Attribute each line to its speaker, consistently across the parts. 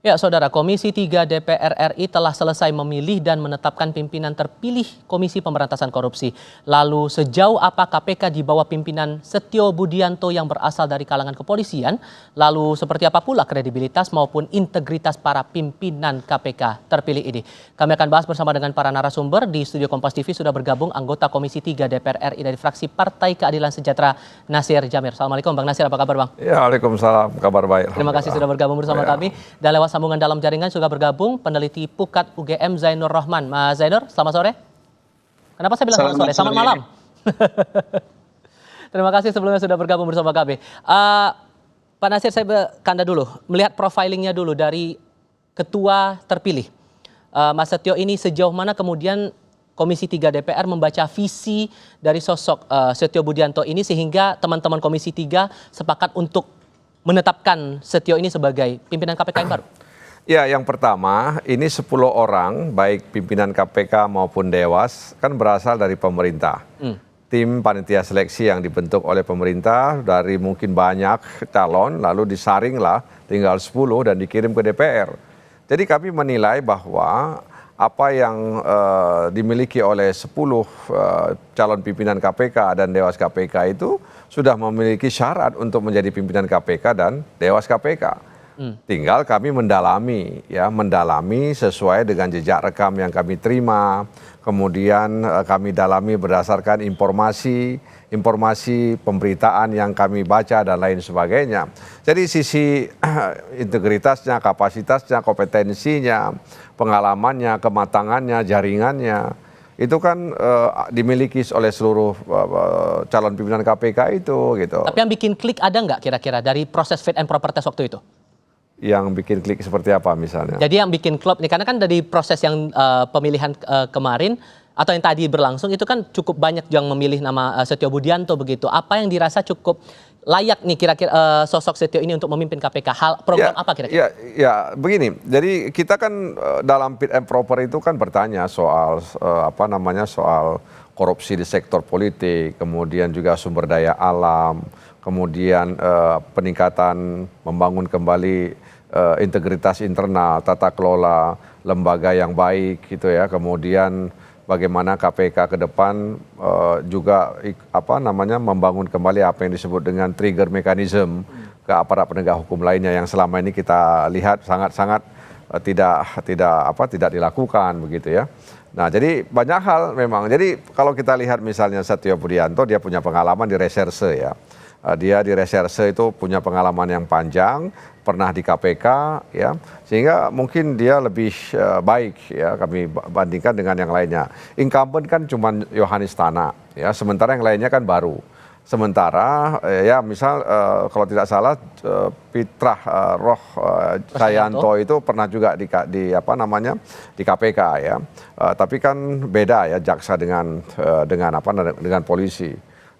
Speaker 1: Ya, Saudara, Komisi 3 DPR RI telah selesai memilih dan menetapkan pimpinan terpilih Komisi Pemberantasan Korupsi. Lalu sejauh apa KPK di bawah pimpinan Setio Budianto yang berasal dari kalangan kepolisian? Lalu seperti apa pula kredibilitas maupun integritas para pimpinan KPK terpilih ini? Kami akan bahas bersama dengan para narasumber. Di studio Kompas TV sudah bergabung anggota Komisi 3 DPR RI dari fraksi Partai Keadilan Sejahtera, Nasir Jamir. Assalamualaikum Bang Nasir, apa kabar Bang?
Speaker 2: Ya, waalaikumsalam, kabar baik.
Speaker 1: Terima kasih sudah bergabung bersama kami. Dan lewat sambungan dalam jaringan sudah bergabung peneliti Pukat UGM Zainur Rahman. Mas Zainur, selamat sore. Kenapa saya bilang selamat sore? Selamat malam. Terima kasih sebelumnya sudah bergabung bersama kami. Pak Nasir, saya kanda dulu, melihat profilingnya dulu dari ketua terpilih. Mas Setio ini sejauh mana kemudian Komisi 3 DPR membaca visi dari sosok Setio Budianto ini sehingga teman-teman Komisi 3 sepakat untuk menetapkan Setio ini sebagai pimpinan KPK yang baru?
Speaker 2: Ya, yang pertama, ini 10 orang, baik pimpinan KPK maupun Dewas, kan berasal dari pemerintah. Tim panitia seleksi yang dibentuk oleh pemerintah dari mungkin banyak calon, lalu disaringlah tinggal 10 dan dikirim ke DPR. Jadi kami menilai bahwa apa yang dimiliki oleh 10 calon pimpinan KPK dan Dewas KPK itu sudah memiliki syarat untuk menjadi pimpinan KPK dan Dewas KPK. Tinggal kami mendalami sesuai dengan jejak rekam yang kami terima, kemudian kami dalami berdasarkan informasi pemberitaan yang kami baca dan lain sebagainya. Jadi sisi integritasnya, kapasitasnya, kompetensinya, pengalamannya, kematangannya, jaringannya, itu kan dimiliki oleh seluruh calon pimpinan KPK itu gitu.
Speaker 1: Tapi yang bikin klik ada nggak kira-kira dari proses fit and proper test waktu itu?
Speaker 2: Yang bikin klik seperti apa misalnya?
Speaker 1: Jadi yang bikin klop nih, karena kan dari proses yang pemilihan kemarin atau yang tadi berlangsung itu kan cukup banyak yang memilih nama Setio Budianto begitu. Apa yang dirasa cukup layak nih kira-kira sosok Setio ini untuk memimpin KPK? Program apa kira-kira?
Speaker 2: Ya, begini. Jadi kita kan dalam fit and proper itu kan bertanya soal soal korupsi di sektor politik, kemudian juga sumber daya alam, kemudian peningkatan membangun kembali integritas internal, tata kelola lembaga yang baik gitu ya. Kemudian bagaimana KPK ke depan juga membangun kembali apa yang disebut dengan trigger mechanism ke aparat penegak hukum lainnya yang selama ini kita lihat sangat-sangat tidak dilakukan begitu ya. Nah, jadi banyak hal memang. Jadi kalau kita lihat misalnya Setio Budianto, dia punya pengalaman di reserse ya. Dia di reserse itu punya pengalaman yang panjang, pernah di KPK ya, sehingga mungkin dia lebih baik ya kami bandingkan dengan yang lainnya. Incumbent kan cuma Yohanes Tana ya, sementara yang lainnya kan baru. Sementara ya misal kalau tidak salah Fitrah Roh Sayanto itu pernah juga di KPK ya. Tapi kan beda ya jaksa dengan polisi.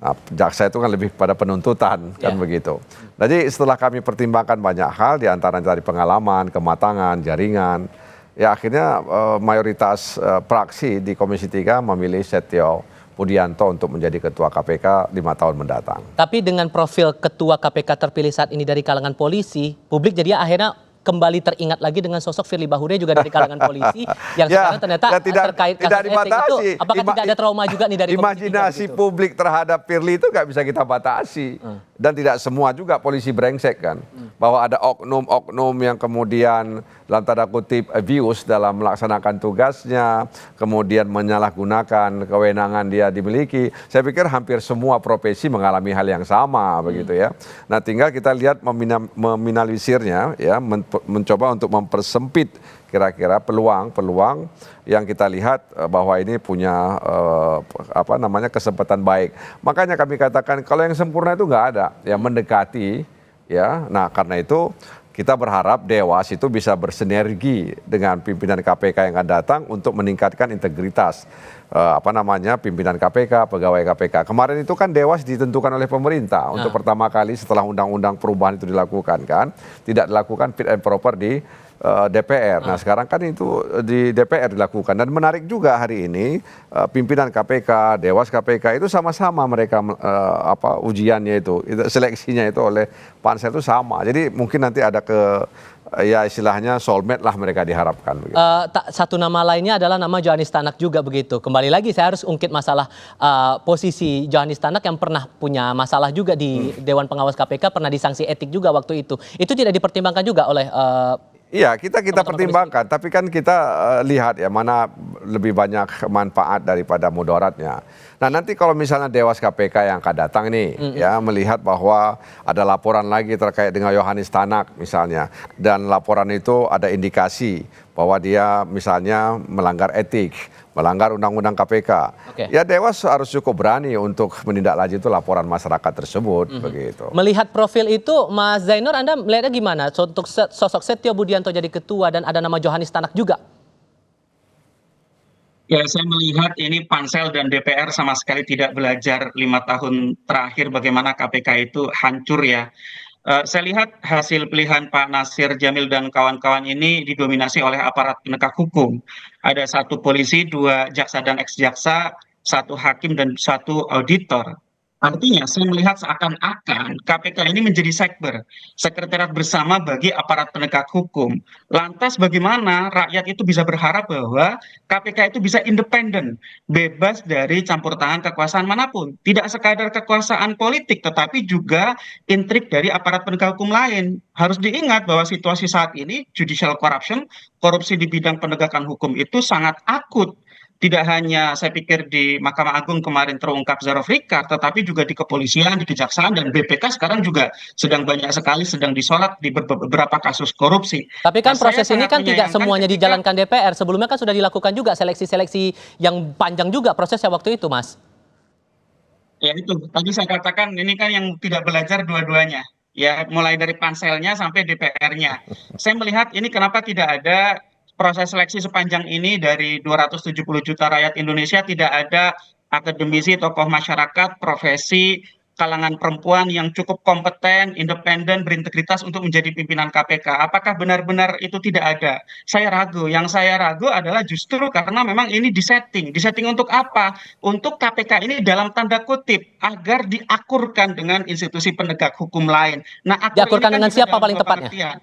Speaker 2: Nah, jaksa itu kan lebih pada penuntutan kan begitu. Jadi setelah kami pertimbangkan banyak hal diantaranya dari pengalaman, kematangan, jaringan, ya akhirnya mayoritas praksi di Komisi 3 memilih Setio Budianto untuk menjadi ketua KPK 5 tahun mendatang.
Speaker 1: Tapi dengan profil ketua KPK terpilih saat ini dari kalangan polisi, publik jadi akhirnya kembali teringat lagi dengan sosok Firly Bahuri juga dari kalangan polisi yang sekarang ternyata terkait kasus etik itu. Apakah tidak ada trauma juga nih dari
Speaker 2: imajinasi publik terhadap Firly itu nggak bisa kita batasi. Dan tidak semua juga polisi brengsek kan. Bahwa ada oknum-oknum yang kemudian dalam tanda kutip abuse dalam melaksanakan tugasnya, kemudian menyalahgunakan kewenangan dia dimiliki. Saya pikir hampir semua profesi mengalami hal yang sama begitu ya. Nah, tinggal kita lihat meminimalisirnya ya, mencoba untuk mempersempit kira-kira peluang yang kita lihat bahwa ini punya kesempatan baik. Makanya kami katakan kalau yang sempurna itu nggak ada, yang mendekati ya. Nah, karena itu kita berharap Dewas itu bisa bersinergi dengan pimpinan KPK yang akan datang untuk meningkatkan integritas pimpinan KPK, pegawai KPK. Kemarin itu kan Dewas ditentukan oleh pemerintah untuk pertama kali setelah undang-undang perubahan itu dilakukan kan, tidak dilakukan fit and proper di DPR. Nah, sekarang kan itu di DPR dilakukan. Dan menarik juga hari ini pimpinan KPK, Dewas KPK itu sama-sama mereka ujiannya itu seleksinya itu oleh pansel itu sama. Jadi mungkin nanti ada ya istilahnya soulmate lah mereka diharapkan. Begitu.
Speaker 1: Satu nama lainnya adalah nama Johanis Tanak juga begitu. Kembali lagi saya harus ungkit masalah posisi Johanis Tanak yang pernah punya masalah juga di Dewan Pengawas KPK, pernah disanksi etik juga waktu itu. Itu tidak dipertimbangkan juga oleh
Speaker 2: Iya, kita pertimbangkan, tapi kan kita lihat ya mana lebih banyak manfaat daripada mudaratnya. Nah, nanti kalau misalnya Dewas KPK yang akan datang nih ya melihat bahwa ada laporan lagi terkait dengan Johanis Tanak misalnya, dan laporan itu ada indikasi bahwa dia misalnya melanggar etik, melanggar undang-undang KPK. Ya Dewas harus cukup berani untuk menindaklanjuti laporan masyarakat tersebut begitu.
Speaker 1: Melihat profil itu, Mas Zainur, Anda melihatnya gimana untuk sosok Setio Budianto jadi ketua dan ada nama Johanis Tanak juga?
Speaker 3: Ya, saya melihat ini pansel dan DPR sama sekali tidak belajar 5 tahun terakhir bagaimana KPK itu hancur ya. Saya lihat hasil pilihan Pak Nasir Jamil dan kawan-kawan ini didominasi oleh aparat penegak hukum. Ada satu polisi, 2 jaksa dan ex-jaksa, 1 hakim dan 1 auditor. Artinya saya melihat seakan-akan KPK ini menjadi sekretariat bersama bagi aparat penegak hukum. Lantas bagaimana rakyat itu bisa berharap bahwa KPK itu bisa independen, bebas dari campur tangan kekuasaan manapun. Tidak sekadar kekuasaan politik, tetapi juga intrik dari aparat penegak hukum lain. Harus diingat bahwa situasi saat ini, judicial corruption, korupsi di bidang penegakan hukum itu sangat akut. Tidak hanya saya pikir di Mahkamah Agung kemarin terungkap Zaro Frikar, tetapi juga di kepolisian, di kejaksaan, dan BPK sekarang juga sedang banyak sekali sedang disorot di beberapa kasus korupsi.
Speaker 1: Tapi kan proses ini kan tidak semuanya dijalankan DPR. Sebelumnya kan sudah dilakukan juga seleksi-seleksi yang panjang juga prosesnya waktu itu, Mas.
Speaker 3: Ya itu, tadi saya katakan ini kan yang tidak belajar dua-duanya. Ya, mulai dari panselnya sampai DPR-nya. Saya melihat ini kenapa tidak ada proses seleksi sepanjang ini dari 270 juta rakyat Indonesia, tidak ada akademisi, tokoh masyarakat, profesi, kalangan perempuan yang cukup kompeten, independen, berintegritas untuk menjadi pimpinan KPK. Apakah benar-benar itu tidak ada? Saya ragu. Yang saya ragu adalah justru karena memang ini disetting. Disetting untuk apa? Untuk KPK ini dalam tanda kutip agar diakurkan dengan institusi penegak hukum lain. Nah,
Speaker 1: diakurkan dengan siapa paling tepatnya?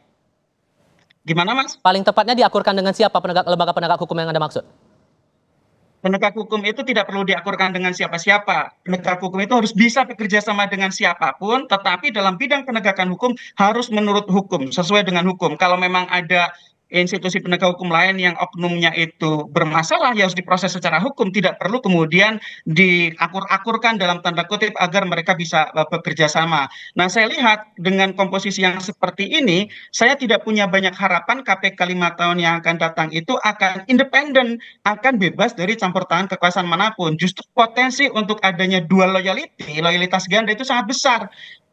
Speaker 3: Gimana, Mas?
Speaker 1: Paling tepatnya diakurkan dengan siapa lembaga penegak hukum yang Anda maksud?
Speaker 3: Penegak hukum itu tidak perlu diakurkan dengan siapa-siapa. Penegak hukum itu harus bisa bekerja sama dengan siapapun, tetapi dalam bidang penegakan hukum harus menurut hukum, sesuai dengan hukum. Kalau memang ada institusi penegak hukum lain yang oknumnya itu bermasalah, ya harus diproses secara hukum, tidak perlu kemudian diakur-akurkan dalam tanda kutip agar mereka bisa bekerja sama. Nah, saya lihat dengan komposisi yang seperti ini, saya tidak punya banyak harapan KPK 5 tahun yang akan datang itu akan independen, akan bebas dari campur tangan kekuasaan manapun. Justru potensi untuk adanya dual loyalty, loyalitas ganda itu sangat besar.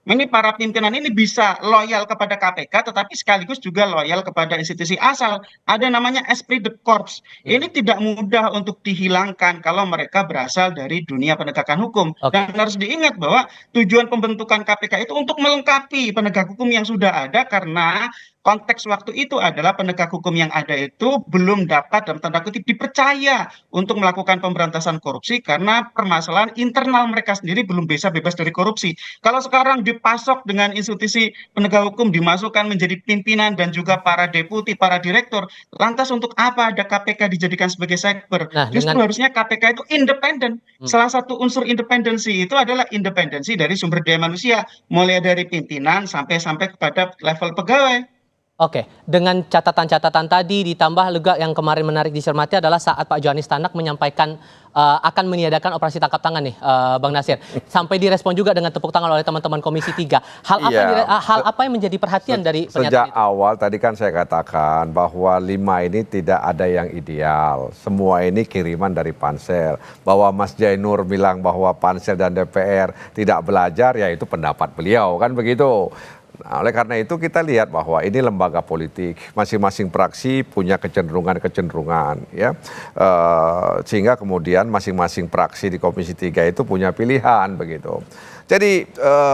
Speaker 3: Ini para pimpinan ini bisa loyal kepada KPK, tetapi sekaligus juga loyal kepada institusi asal. Ada namanya esprit de corps. Ini tidak mudah untuk dihilangkan kalau mereka berasal dari dunia penegakan hukum. Dan harus diingat bahwa tujuan pembentukan KPK itu untuk melengkapi penegak hukum yang sudah ada, karena konteks waktu itu adalah penegak hukum yang ada itu belum dapat dalam tanda kutip dipercaya untuk melakukan pemberantasan korupsi karena permasalahan internal mereka sendiri belum bisa bebas dari korupsi. Kalau sekarang dipasok dengan institusi penegak hukum, dimasukkan menjadi pimpinan dan juga para deputi, para direktur, lantas untuk apa ada KPK dijadikan sebagai cyber? Justru harusnya KPK itu independen. Salah satu unsur independensi itu adalah independensi dari sumber daya manusia, mulai dari pimpinan sampai kepada level pegawai.
Speaker 1: Oke, dengan catatan-catatan tadi ditambah juga yang kemarin menarik dicermati adalah saat Pak Johanis Tanak menyampaikan akan meniadakan operasi tangkap tangan nih, Bang Nasir. Sampai direspon juga dengan tepuk tangan oleh teman-teman Komisi 3. Hal apa yang menjadi perhatian dari pernyataan
Speaker 2: sejak
Speaker 1: itu?
Speaker 2: awal tadi kan saya katakan bahwa 5 ini tidak ada yang ideal. Semua ini kiriman dari pansel. Bahwa Mas Zainur bilang bahwa pansel dan DPR tidak belajar, ya itu pendapat beliau kan begitu. Nah, oleh karena itu kita lihat bahwa ini lembaga politik, masing-masing fraksi punya kecenderungan ya, sehingga kemudian masing-masing fraksi di Komisi 3 itu punya pilihan begitu. Jadi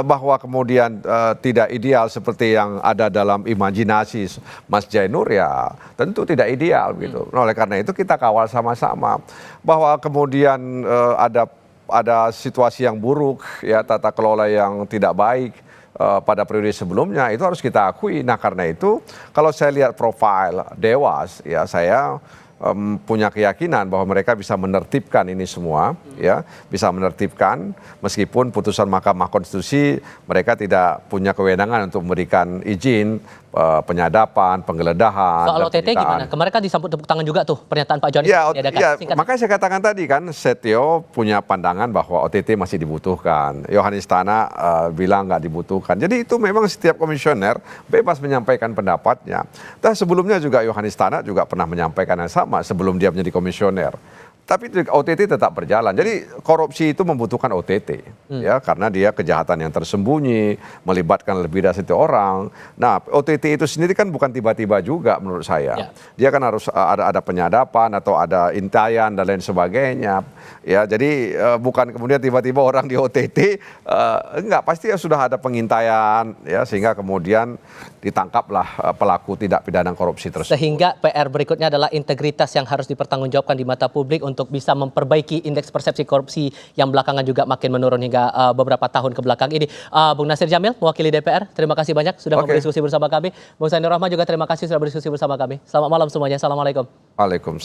Speaker 2: bahwa kemudian tidak ideal seperti yang ada dalam imajinasi Mas Zainur, ya tentu tidak ideal gitu. Nah, oleh karena itu kita kawal sama-sama bahwa kemudian ada situasi yang buruk ya, tata kelola yang tidak baik. pada periode sebelumnya itu harus kita akui. Nah karena itu kalau saya lihat profil Dewas ya saya punya keyakinan bahwa mereka bisa menertibkan ini semua, ya, bisa menertibkan meskipun putusan Mahkamah Konstitusi mereka tidak punya kewenangan untuk memberikan izin penyadapan, penggeledahan.
Speaker 1: Soal OTT gimana? Kemarin kan disambut tepuk tangan juga tuh pernyataan Pak Johnny.
Speaker 2: Ya, makanya saya katakan tadi kan Setio punya pandangan bahwa OTT masih dibutuhkan. Yohanes Tana bilang nggak dibutuhkan. Jadi itu memang setiap komisioner bebas menyampaikan pendapatnya. Dan sebelumnya juga Yohanes Tana juga pernah menyampaikan yang sama sebelum dia menjadi komisioner. Tapi OTT tetap berjalan. Jadi korupsi itu membutuhkan OTT, ya, karena dia kejahatan yang tersembunyi, melibatkan lebih dari satu orang. Nah, OTT itu sendiri kan bukan tiba-tiba juga menurut saya.
Speaker 1: Ya.
Speaker 2: Dia kan harus ada penyadapan atau ada intaian dan lain sebagainya. Ya, jadi bukan kemudian tiba-tiba orang di OTT, enggak, pasti ya sudah ada pengintaian, ya, sehingga kemudian ditangkaplah pelaku tidak pidana korupsi tersebut.
Speaker 1: Sehingga PR berikutnya adalah integritas yang harus dipertanggungjawabkan di mata publik untuk bisa memperbaiki indeks persepsi korupsi yang belakangan juga makin menurun hingga beberapa tahun ke belakang ini. Bung Nasir Jamil, mewakili DPR, terima kasih banyak sudah berdiskusi bersama kami. Bung Sainur Rahma juga terima kasih sudah berdiskusi bersama kami. Selamat malam semuanya. Assalamualaikum.
Speaker 2: Waalaikumsalam.